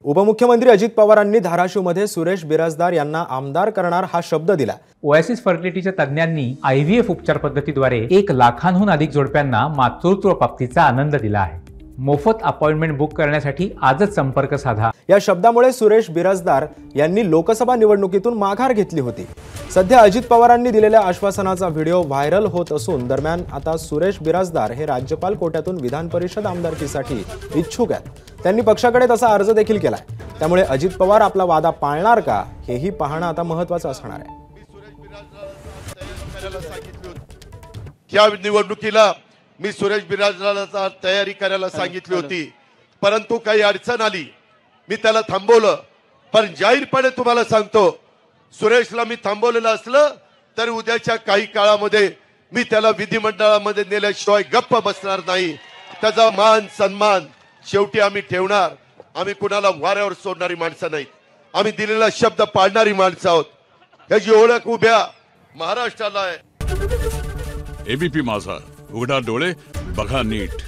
उपमुख्यमंत्री अजित पवारांनी धाराशिवमध्ये सुरेश बिराजदार यांना आमदार करणार हा शब्द दिला। ओएसिस फर्टिलिटीच्या तज्ञांनी आयव्हीएफ उपचार पद्धतीद्वारे 1 लाखांहून अधिक जोडप्यांना मातृत्व प्राप्तीचा आनंद दिला आहे। मोफत अपॉइंटमेंट बुक करण्यासाठी आजच संपर्क साधा। या शब्दामुळे सुरेश बिराजदार यांनी लोकसभा निवडणुकीतून माघार घेतली होती। सध्या अजित पवारांनी दिलेल्या आश्वासनाचा व्हिडिओ व्हायरल होत असून दरम्यान आता सुरेश बिराजदार हे राज्यपाल कोट्यातून विधान परिषद आमदारकीसाठी इच्छुक आहेत। त्यांनी पक्षाकडे तसा अर्ज देखील केलाय। त्यामुळे अजित पवार आपला वादा पाळणार का हेही पाहणं आता महत्त्वाचं असणार आहे। या निवडणुकीला मी सुरेश बिराजदारला तयारी करायला सांगितली होती, परंतु काही अडचण आली, मी त्याला थांबवलं। पण जाहीरपणे तुम्हाला सांगतो, सुरेशला मी थांबवलेलं असलं तर उद्याच्या काही काळामध्ये मी त्याला विधिमंडळामध्ये नेल्याशिवाय गप्प बसणार नाही। त्याचा मान सन्मान शेवटी आम्ही ठेवणार। आम्ही कुणाला वाऱ्यावर सोडणारी माणसं नाहीत, आम्ही दिलेला शब्द पाळणारी माणसं आहोत। याची ओळख उभ्या महाराष्ट्राला आहे। एबीपी माझा, उघडा डोळे बघा नीट।